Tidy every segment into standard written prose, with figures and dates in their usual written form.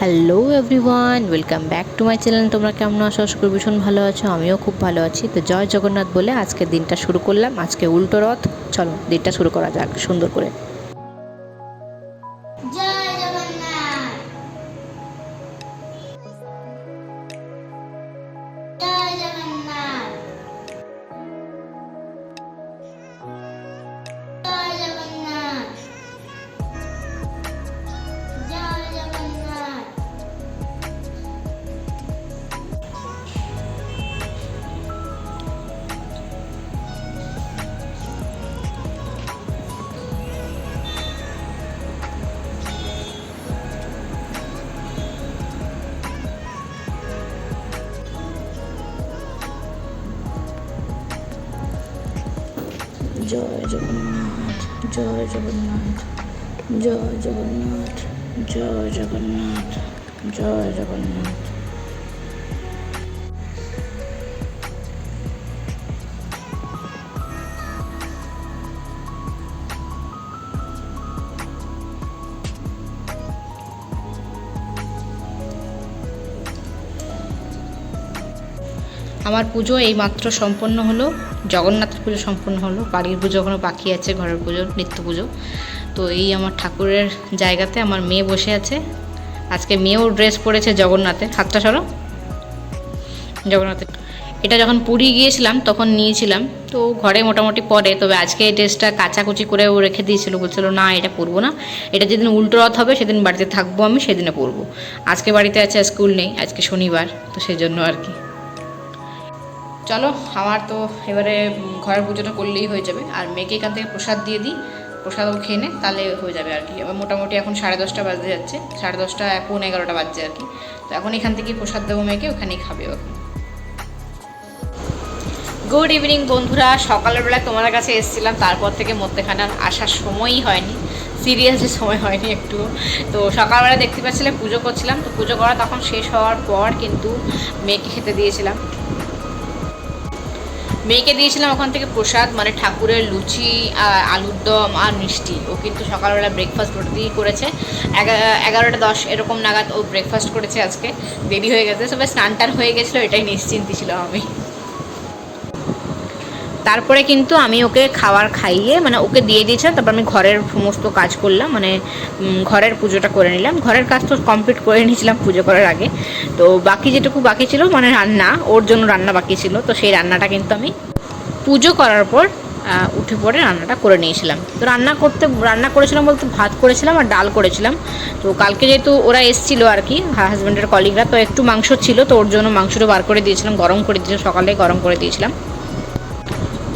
Hello everyone, welcome back to my channel. তোমরা কেমন আছো? আশা করি ভীষণ ভালো আছো। আমিও খুব ভালো আছি। তো জয় জগন্নাথ বলে আজকের দিনটা শুরু করলাম। আজকে উল্টো রথ। চলো দিনটা শুরু করা যাক সুন্দর করে। জয় জগন্নাথ। জয় জগন্নাথ। জয় জগন্নাথ। জয় জগন্নাথ। জয় জগন্নাথ, জয় জগন্নাথ, জয় জগন্নাথ, জয় জগন্নাথ, জয় জগন্নাথ। আমার পুজো এইমাত্র সম্পন্ন হলো। জগন্নাথের পুজো সম্পন্ন হলো। বাড়ির পুজো এখনও বাকি আছে, ঘরের পুজো, নিত্য পুজো। তো এই আমার ঠাকুরের জায়গাতে আমার মেয়ে বসে আছে। আজকে মেয়েও ড্রেস পরেছে জগন্নাথের। হাতটা সরো। জগন্নাথের এটা যখন পুরী গিয়েছিলাম তখন নিয়েছিলাম, তো ঘরে মোটামুটি পরে। তবে আজকে এই ড্রেসটা কাচাকুচি করে ও রেখে দিয়েছিল, বলছিল না এটা পরবো না, এটা যেদিন উল্টো রথ হবে সেদিন বাড়িতে থাকবো, আমি সেদিনে পরবো। আজকে বাড়িতে আছে, স্কুল নেই, আজকে শনিবার, তো সেই জন্য আর কি। চলো আমার তো এবারে ঘরের পুজোটা করলেই হয়ে যাবে, আর মেয়েকে এখান থেকে প্রসাদ দিয়ে দিই। প্রসাদও খেয়ে নে, তাহলে হয়ে যাবে আর কি। এবার মোটামুটি এখন 10:30 বাজতে যাচ্ছে, 10:30 এখন 11টা বাজছে আর কি। তো এখন এখান থেকে প্রসাদ দেবো মেয়েকে, ওখানেই খাবে এখন। গুড ইভিনিং বন্ধুরা। সকালবেলায় তোমাদের কাছে এসেছিলাম, তারপর থেকে মধ্যেখানে আসার সময়ই হয়নি, সিরিয়াসলি সময় হয়নি একটু। তো সকালবেলা দেখতে পাচ্ছিলে পুজো করছিলাম, তো পুজো করা তখন শেষ হওয়ার পর কিন্তু মেয়েকে খেতে দিয়েছিলাম। মেয়েকে দিয়েছিলাম ওখান থেকে প্রসাদ, মানে ঠাকুরের লুচি, আলুর দম আর মিষ্টি। ও কিন্তু সকালবেলা ব্রেকফাস্ট ওটা দিয়েই করেছে। 11:10 এরকম নাগাদ ও ব্রেকফাস্ট করেছে। আজকে দেরি হয়ে গেছে, সবাই স্নান টান হয়ে গেছিলো, এটাই নিশ্চিন্তি ছিল আমি। তারপরে কিন্তু আমি ওকে খাবার খাইয়ে, মানে ওকে দিয়ে দিয়েছিলাম। তারপর আমি ঘরের সমস্ত কাজ করলাম, মানে ঘরের পুজোটা করে নিলাম। ঘরের কাজ তো কমপ্লিট করে নিয়েছিলাম পুজো করার আগে। তো বাকি যেটুকু বাকি ছিল, মানে রান্না, ওর জন্য রান্না বাকি ছিল, তো সেই রান্নাটা কিন্তু আমি পুজো করার পর উঠে পড়ে রান্নাটা করে নিয়েছিলাম। তো রান্না করেছিলাম বলতে ভাত করেছিলাম আর ডাল করেছিলাম। তো কালকে যেহেতু ওরা এসেছিলো আর কি, হাজব্যান্ডের কলিগরা, তো একটু মাংস ছিল, তো ওর জন্য মাংসটা বার করে দিয়েছিলাম, গরম করে দিয়েছিলাম, সকালে গরম করে দিয়েছিলাম।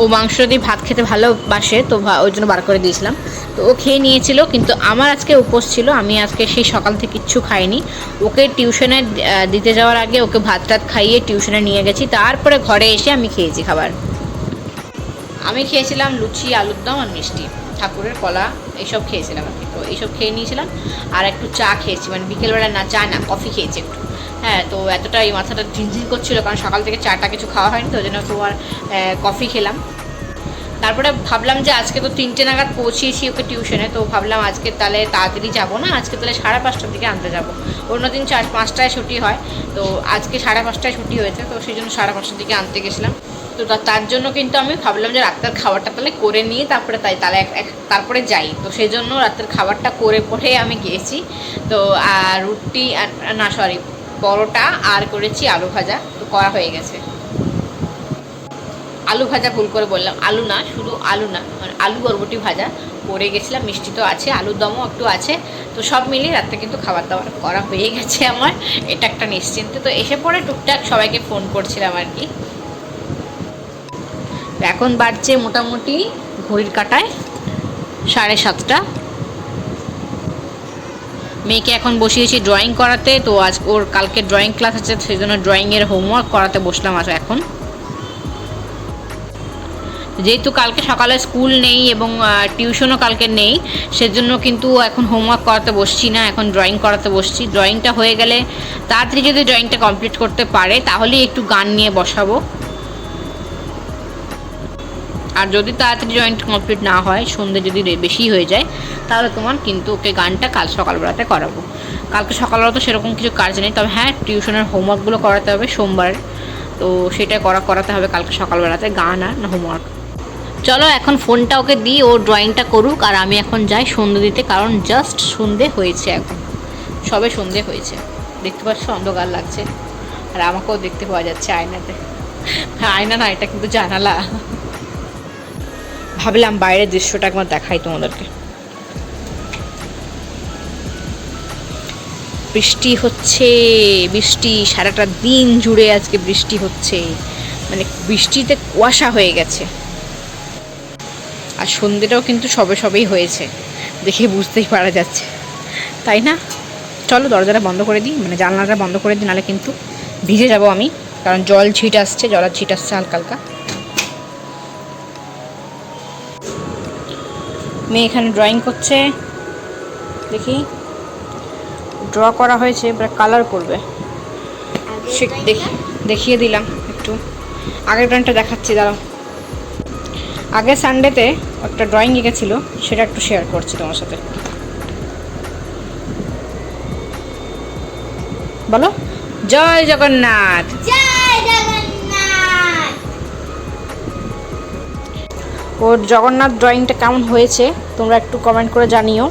ও মাংস দিয়ে ভাত খেতে ভালোবাসে, তো ওই জন্য বার করে দিয়েছিলাম। তো ও খেয়ে নিয়েছিল, কিন্তু আমার আজকে উপোস ছিল। আমি আজকে সেই সকাল থেকে কিচ্ছু খাইনি। ওকে টিউশনে দিতে যাওয়ার আগে ওকে ভাত টাত খাইয়ে টিউশনে নিয়ে গেছি, তারপরে ঘরে এসে আমি খেয়েছি খাবার। আমি খেয়েছিলাম লুচি, আলুর দম আর মিষ্টি, ঠাকুরের কলা, এইসব খেয়েছিলাম আর কি। তো এইসব খেয়ে নিয়েছিলাম, আর একটু চা খেয়েছি, মানে বিকেলবেলা না, চা না, কফি খেয়েছি একটু। হ্যাঁ, তো এতটা এই মাথাটা ঝিনঝিন করছিলো, কারণ সকাল থেকে চাটা কিছু খাওয়া হয়নি, তো ওই জন্য তোমার কফি খেলাম। তারপরে ভাবলাম যে আজকে তো 3টে নাগাদ পৌঁছিয়েছি ওকে টিউশনে, তো ভাবলাম আজকে তাহলে তাড়াতাড়ি যাবো না, আজকে তাহলে 5:30টার দিকে আনতে যাবো। অন্যদিন 4-5টায় ছুটি হয়, তো আজকে 5:30টায় ছুটি হয়েছে, তো সেই জন্য 5:30টার দিকে আনতে গেছিলাম। তো তার জন্য কিন্তু আমি ভাবলাম যে রাতের খাবারটা তাহলে করে নিয়ে তারপরে তারপরে যাই। তো সেই জন্য রাতের খাবারটা করে পরে আমি গিয়েছি। তো আর রুটি না, সরি, পরোটা আর করেছি আলু ভাজা, তো করা হয়ে গেছে। আলু ভাজা, ভুল করে বললাম, আলু না, শুধু আলু না, মানে আলু বরবটি ভাজা করে গেছিলাম। মিষ্টি তো আছে, আলুর দমও একটু আছে। তো সব মিলিয়ে রাত্রে কিন্তু খাবার দাবার করা হয়ে গেছে আমার, এটা একটা নিশ্চিন্তে। তো এসে পরে টুকটাক সবাইকে ফোন করছিলাম আর কি। এখন বাজছে মোটামুটি ঘড়ির কাঁটায় 7:30। মেয়েকে এখন বসিয়েছি ড্রয়িং করাতে। তো আজ ওর কালকে ড্রয়িং ক্লাস আছে, সেই জন্য ড্রয়িংয়ের হোমওয়ার্ক করাতে বসলাম এখন। যেহেতু কালকে সকালে স্কুল নেই এবং টিউশনও কালকে নেই, সেজন্য কিন্তু এখন হোমওয়ার্ক করাতে বসছি না, এখন ড্রয়িং করাতে বসছি। ড্রয়িংটা হয়ে গেলে, তাড়াতাড়ি যদি ড্রয়িংটা কমপ্লিট করতে পারে, তাহলেই একটু গান নিয়ে বসাবো। আর যদি তাড়াতাড়ি ড্রয়িংটা কমপ্লিট না হয়, সন্ধ্যে যদি বেশি হয়ে যায়, তাহলে তোমার কিন্তু ওকে গানটা কাল সকালবেলাতে করাবো। কালকে সকালবেলা তো সেরকম কিছু কাজ নেই, তবে হ্যাঁ টিউশনের হোমওয়ার্কগুলো করাতে হবে সোমবারের, তো সেটা করাতে হবে কালকে সকালবেলাতে, গান আর হোমওয়ার্ক। চলো এখন ফোনটা ওকে দিই, ও ড্রয়িংটা করুক, আর আমি এখন যাই সন্ধ্যে দিতে, কারণ জাস্ট সন্ধ্যে হয়েছে, এখন সবে সন্ধ্যে হয়েছে। দেখতে পাচ্ছ অন্ধকার লাগছে, আর আমাকেও দেখতে পাওয়া যাচ্ছে আয়নাতে। আয়না না, এটা কিন্তু জানালা। ভাবলাম বাইরের দৃশ্যটা একবার দেখাই তোমাদেরকে। বৃষ্টি হচ্ছে, বৃষ্টি সারাটা দিন জুড়ে আজকে বৃষ্টি হচ্ছে, মানে বৃষ্টিতে কুয়াশা হয়ে গেছে। আর সন্ধ্যেটাও কিন্তু সবেই হয়েছে, দেখে বুঝতেই পারা যাচ্ছে, তাই না? চলো দরজাটা বন্ধ করে দিই, মানে জানলাটা বন্ধ করে দিই, নাহলে কিন্তু ভিজে যাব আমি, কারণ জলের ছিট আসছে হালকা হালকা। মেয়ে এখানে ড্রয়িং করছে, দেখি ড্র করা হয়েছে, এবার কালার করবে। দেখিয়ে দিলাম একটু, আগের ড্রয়িংটা দেখাচ্ছি, দাঁড়াও। আগের সানডেতে একটা ড্রয়িং এঁকেছিল, সেটা একটু শেয়ার করছি তোমার সাথে। বলো জয় জগন্নাথ। জয় জগন্নাথ। ওর জগন্নাথ ড্রয়িংটা কেমন হয়েছে তোমরা একটু কমেন্ট করে জানিও,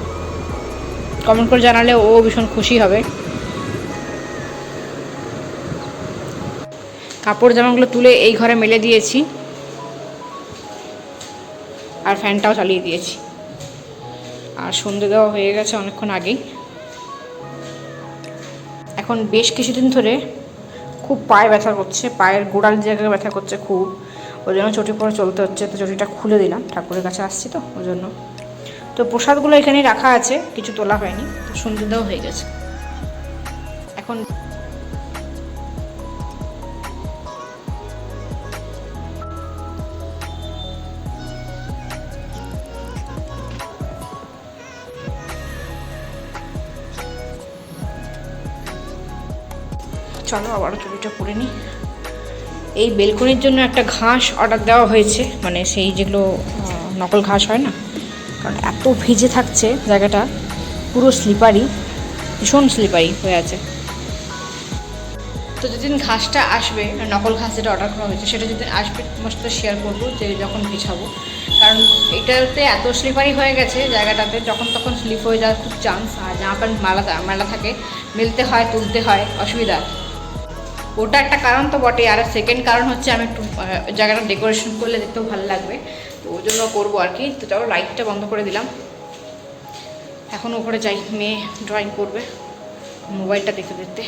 কমেন্ট করে জানালে ও ভীষণ খুশি হবে। কাপড় জামাগুলো তুলে এই ঘরে মেলে দিয়েছি, আর ফ্যানটাও চালিয়ে দিয়েছি, আর সন্ধে দেওয়া হয়ে গেছে অনেকক্ষণ আগেই। এখন বেশ কিছুদিন ধরে খুব পায়ে ব্যথা করছে, পায়ের গোড়াল জায়গায় ব্যথা করছে খুব, ওই জন্য চটি পরে চলতে হচ্ছে। তো চটিটা খুলে দিলাম, ঠাকুরের কাছে আসছি তো ওই জন্য। তো প্রসাদগুলো এখানেই রাখা আছে, কিছু তোলা হয়নি, তো সন্ধে দেওয়া হয়ে গেছে। এখন চলো আবারও চুড়িটা পরে নিই। এই বেলকনির জন্য একটা ঘাস অর্ডার দেওয়া হয়েছে, মানে সেই যেগুলো নকল ঘাস হয় না, কারণ এত ভিজে থাকছে জায়গাটা, পুরো স্লিপারি, ভীষণ স্লিপারি হয়ে আছে। তো যেদিন ঘাসটা আসবে, নকল ঘাস যেটা অর্ডার করা হয়েছে, সেটা যেদিন আসবে তোমার সাথে শেয়ার করবো, যে যখন বিছাবো, কারণ এটাতে এত স্লিপারি হয়ে গেছে জায়গাটাতে, যখন তখন স্লিপ হয়ে যাওয়ার খুব চান্স, আর জামা প্যান্ট মেলা থাকে, মেলতে হয়, তুলতে হয়, অসুবিধা। ওটা একটা কারণ তো বটে, আর সেকেন্ড কারণ হচ্ছে আমি একটু জায়গাটা ডেকোরেশন করলে দেখতেও ভালো লাগবে, তো ওই জন্য করবো আর কি। তো চলো লাইটটা বন্ধ করে দিলাম, এখন ওপরে যাই, মেয়ে ড্রয়িং করবে মোবাইলটা দেখতে দেখতে।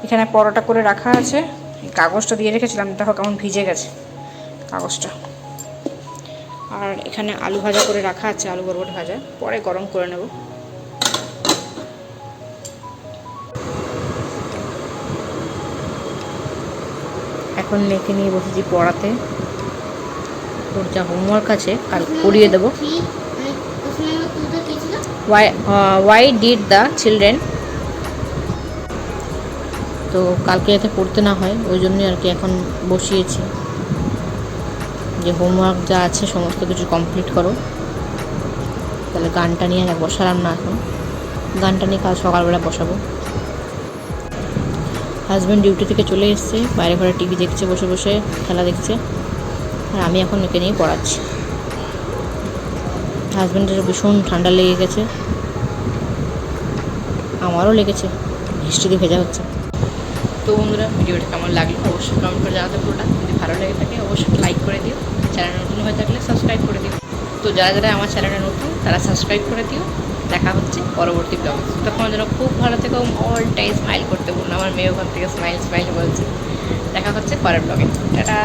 এখানে পরোটা করে রাখা আছে, কাগজটা দিয়ে রেখেছিলাম, দেখো কেমন ভিজে গেছে কাগজটা। আর এখানে আলু ভাজা করে রাখা আছে, আলু বরবটি ভাজা, পরে গরম করে নেব। এখন মেয়েকে নিয়ে বসেছি পড়াতে, ওর যা হোমওয়ার্ক আছে কাল করিয়ে দেবো। ওয়াই ডিড দ্য চিলড্রেন, তো কালকে যাতে পড়তে না হয় ওই জন্যই আর কি এখন বসিয়েছি, যে হোমওয়ার্ক যা আছে সমস্ত কিছু কমপ্লিট করো। তাহলে গানটা নিয়ে আর বসালাম না, এখন গানটা নিয়ে কাল সকালবেলা বসাবো। হাজব্যান্ড ডিউটি থেকে চলে এসছে, বাইরে ঘরে টিভি দেখছে, বসে বসে খেলা দেখছে, আর আমি এখন একে নিয়ে পড়াচ্ছি। হাজব্যান্ডের ভীষণ ঠান্ডা লেগে গেছে, আমারও লেগেছে, বৃষ্টিতে ভেজা হচ্ছে। তো বন্ধুরা ভিডিওটা কেমন লাগলো অবশ্যই কমেন্ট করে জানাতে ভুলো না, যদি ভালো লেগে থাকে অবশ্যই লাইক করে দিও, চ্যানেল নতুন হয়ে থাকলে সাবস্ক্রাইব করে দিও। তো যারা যারা আমার চ্যানেলে নতুন তারা সাবস্ক্রাইব করে দিও। দেখা হচ্ছে পরবর্তী ব্লগে, তখন যেন খুব ভালো থেকো, অল টাইম স্মাইল করতে বলুন, আমার মেয়ে ওখান থেকে স্মাইল বলছে। দেখা হচ্ছে পরের ব্লগে, টাটা।